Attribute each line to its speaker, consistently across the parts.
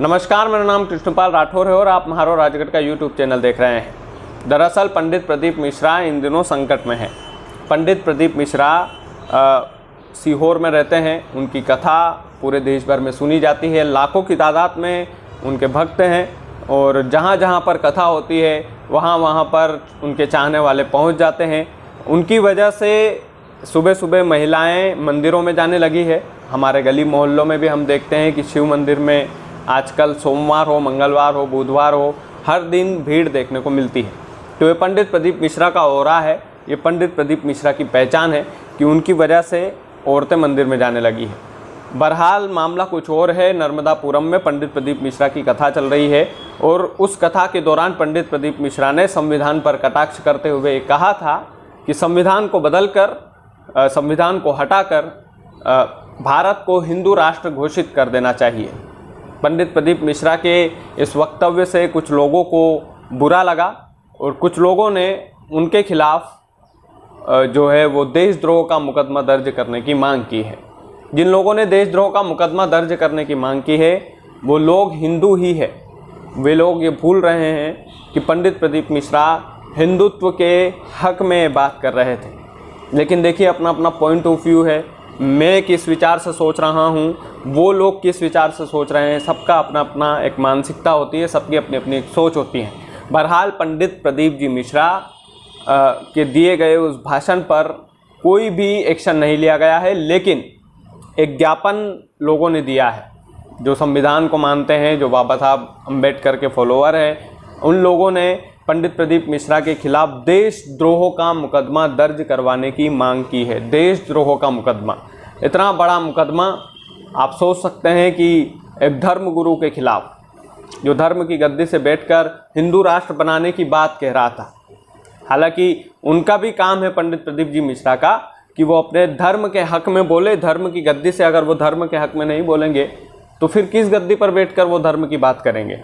Speaker 1: नमस्कार, मेरा नाम कृष्णपाल राठौर है और आप महारो राजगढ़ का यूट्यूब चैनल देख रहे हैं। दरअसल पंडित प्रदीप मिश्रा इन दिनों संकट में हैं। पंडित प्रदीप मिश्रा सीहोर में रहते हैं। उनकी कथा पूरे देश भर में सुनी जाती है। लाखों की तादाद में उनके भक्त हैं और जहाँ जहाँ पर कथा होती है वहाँ पर उनके चाहने वाले पहुँच जाते हैं। उनकी वजह से सुबह सुबह महिलाएं मंदिरों में जाने लगी है। हमारे गली मोहल्लों में भी हम देखते हैं कि शिव मंदिर में आजकल सोमवार हो, मंगलवार हो, बुधवार हो, हर दिन भीड़ देखने को मिलती है। तो ये पंडित प्रदीप मिश्रा का ओरा है, ये पंडित प्रदीप मिश्रा की पहचान है कि उनकी वजह से औरतें मंदिर में जाने लगी है। बहरहाल मामला कुछ और है। नर्मदापुरम में पंडित प्रदीप मिश्रा की कथा चल रही है और उस कथा के दौरान पंडित प्रदीप मिश्रा ने संविधान पर कटाक्ष करते हुए कहा था कि संविधान को बदलकर, संविधान को हटाकर भारत को हिंदू राष्ट्र घोषित कर देना चाहिए। पंडित प्रदीप मिश्रा के इस वक्तव्य से कुछ लोगों को बुरा लगा और कुछ लोगों ने उनके खिलाफ जो है वो देशद्रोह का मुकदमा दर्ज करने की मांग की है। जिन लोगों ने देशद्रोह का मुकदमा दर्ज करने की मांग की है वो लोग हिंदू ही है। वे लोग ये भूल रहे हैं कि पंडित प्रदीप मिश्रा हिंदुत्व के हक में बात कर रहे थे। लेकिन देखिए, अपना अपना पॉइंट ऑफ व्यू है। मैं किस विचार से सोच रहा हूँ, वो लोग किस विचार से सोच रहे हैं, सबका अपना अपना एक मानसिकता होती है, सबकी अपनी अपनी एक सोच होती है। बहरहाल पंडित प्रदीप जी मिश्रा के दिए गए उस भाषण पर कोई भी एक्शन नहीं लिया गया है, लेकिन एक ज्ञापन लोगों ने दिया है। जो संविधान को मानते हैं, जो बाबा साहब अम्बेडकर के फॉलोअर हैं, उन लोगों ने पंडित प्रदीप मिश्रा के खिलाफ देशद्रोह का मुकदमा दर्ज करवाने की मांग की है। देशद्रोह का मुकदमा, इतना बड़ा मुकदमा। आप सोच सकते हैं कि एक धर्म गुरु के खिलाफ, जो धर्म की गद्दी से बैठकर हिंदू राष्ट्र बनाने की बात कह रहा था। हालांकि उनका भी काम है, पंडित प्रदीप जी मिश्रा का, कि वो अपने धर्म के हक में बोले। धर्म की गद्दी से अगर वो धर्म के हक में नहीं बोलेंगे तो फिर किस गद्दी पर बैठकर वो धर्म की बात करेंगे।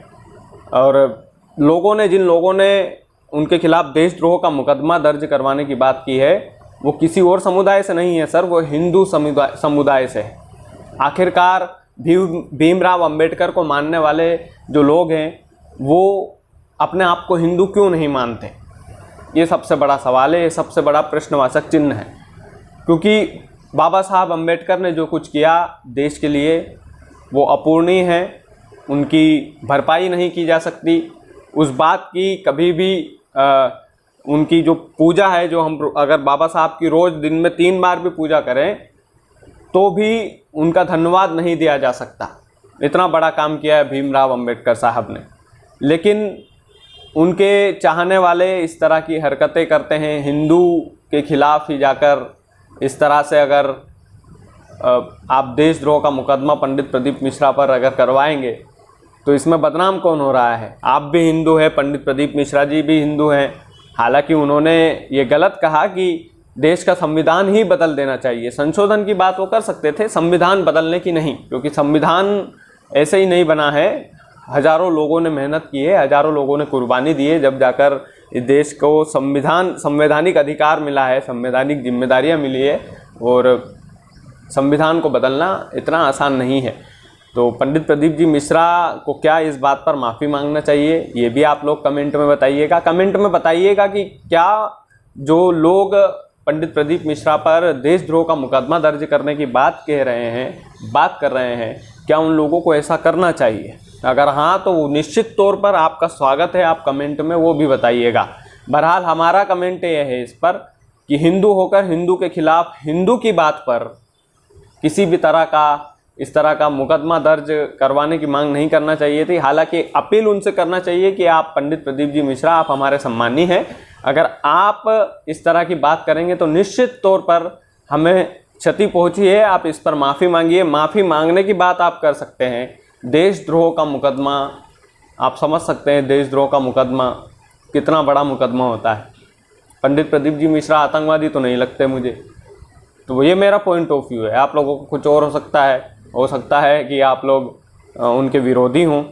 Speaker 1: और लोगों ने, जिन लोगों ने उनके खिलाफ देशद्रोह का मुकदमा दर्ज करवाने की बात की है, वो किसी और समुदाय से नहीं है सर, वो हिंदू समुदाय से है। आखिरकार भीमराव अंबेडकर को मानने वाले जो लोग हैं वो अपने आप को हिंदू क्यों नहीं मानते? ये सबसे बड़ा सवाल है, ये सबसे बड़ा प्रश्नवाचक चिन्ह है। क्योंकि बाबा साहब अम्बेडकर ने जो कुछ किया देश के लिए वो अपूर्णीय है, उनकी भरपाई नहीं की जा सकती। उस बात की कभी भी उनकी जो पूजा है, जो हम अगर बाबा साहब की रोज़ दिन में 3 बार भी पूजा करें तो भी उनका धन्यवाद नहीं दिया जा सकता। इतना बड़ा काम किया है भीमराव अंबेडकर साहब ने। लेकिन उनके चाहने वाले इस तरह की हरकतें करते हैं। हिंदू के खिलाफ ही जाकर इस तरह से अगर आप देशद्रोह का मुकदमा पंडित प्रदीप मिश्रा पर अगर करवाएंगे तो इसमें बदनाम कौन हो रहा है? आप भी हिंदू हैं, पंडित प्रदीप मिश्रा जी भी हिंदू हैं। हालांकि उन्होंने ये गलत कहा कि देश का संविधान ही बदल देना चाहिए। संशोधन की बात वो कर सकते थे, संविधान बदलने की नहीं, क्योंकि संविधान ऐसे ही नहीं बना है। हज़ारों लोगों ने मेहनत की है, हज़ारों लोगों ने कुर्बानी दी है, जब जाकर इस देश को संवैधानिक अधिकार मिला है, संवैधानिक जिम्मेदारियाँ मिली है। और संविधान को बदलना इतना आसान नहीं है। तो पंडित प्रदीप जी मिश्रा को क्या इस बात पर माफ़ी मांगना चाहिए, ये भी आप लोग कमेंट में बताइएगा। कमेंट में बताइएगा कि क्या जो लोग पंडित प्रदीप मिश्रा पर देशद्रोह का मुकदमा दर्ज करने की बात कर रहे हैं, क्या उन लोगों को ऐसा करना चाहिए? अगर हाँ तो निश्चित तौर पर आपका स्वागत है, आप कमेंट में वो भी बताइएगा। बहरहाल हमारा कमेंट ये है इस पर कि हिंदू होकर हिंदू के खिलाफ, हिंदू की बात पर किसी भी तरह का इस तरह का मुकदमा दर्ज करवाने की मांग नहीं करना चाहिए थी। हालांकि अपील उनसे करना चाहिए कि आप पंडित प्रदीप जी मिश्रा, आप हमारे सम्मानी हैं। अगर आप इस तरह की बात करेंगे तो निश्चित तौर पर हमें क्षति पहुंची है। आप इस पर माफ़ी मांगिए। माफ़ी मांगने की बात आप कर सकते हैं। देशद्रोह का मुकदमा, आप समझ सकते हैं देशद्रोह का मुकदमा कितना बड़ा मुकदमा होता है। पंडित प्रदीप जी मिश्रा आतंकवादी तो नहीं लगते मुझे। तो ये मेरा पॉइंट ऑफ व्यू है। आप लोगों को कुछ और हो सकता है कि आप लोग उनके विरोधी हों,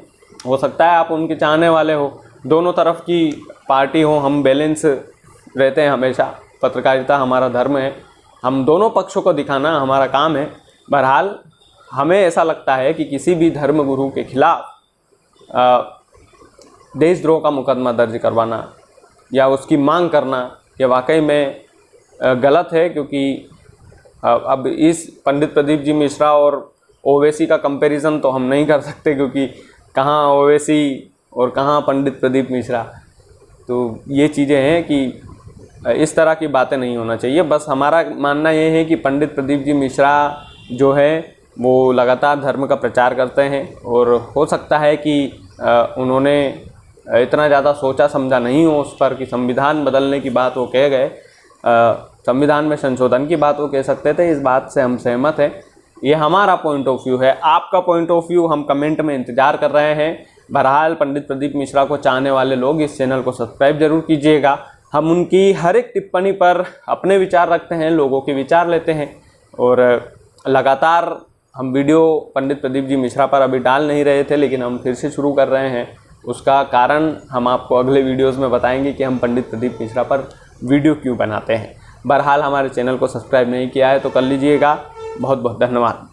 Speaker 1: हो सकता है आप उनके चाहने वाले हो। दोनों तरफ की पार्टी हो, हम बैलेंस रहते हैं हमेशा। पत्रकारिता हमारा धर्म है, हम दोनों पक्षों को दिखाना हमारा काम है। बहरहाल हमें ऐसा लगता है कि किसी भी धर्म गुरु के खिलाफ देशद्रोह का मुकदमा दर्ज करवाना या उसकी मांग करना ये वाकई में गलत है, क्योंकि अब इस पंडित प्रदीप जी मिश्रा और ओवैसी का कंपैरिजन तो हम नहीं कर सकते, क्योंकि कहाँ ओवैसी और कहाँ पंडित प्रदीप मिश्रा। तो ये चीज़ें हैं कि इस तरह की बातें नहीं होना चाहिए। बस हमारा मानना ये है कि पंडित प्रदीप जी मिश्रा जो है वो लगातार धर्म का प्रचार करते हैं, और हो सकता है कि उन्होंने इतना ज़्यादा सोचा समझा नहीं हो उस पर कि संविधान बदलने की बात वो कह गए, संविधान में संशोधन की बात वो कह सकते थे। इस बात से हम सहमत हैं। ये हमारा पॉइंट ऑफ व्यू है। आपका पॉइंट ऑफ व्यू हम कमेंट में इंतज़ार कर रहे हैं। बहरहाल पंडित प्रदीप मिश्रा को चाहने वाले लोग इस चैनल को सब्सक्राइब जरूर कीजिएगा। हम उनकी हर एक टिप्पणी पर अपने विचार रखते हैं, लोगों के विचार लेते हैं, और लगातार हम वीडियो पंडित प्रदीप जी मिश्रा पर अभी डाल नहीं रहे थे, लेकिन हम फिर से शुरू कर रहे हैं। उसका कारण हम आपको अगले वीडियोज़ में बताएंगे कि हम पंडित प्रदीप मिश्रा पर वीडियो क्यों बनाते हैं। बहरहाल हमारे चैनल को सब्सक्राइब नहीं किया है तो कर लीजिएगा। बहुत बहुत धन्यवाद।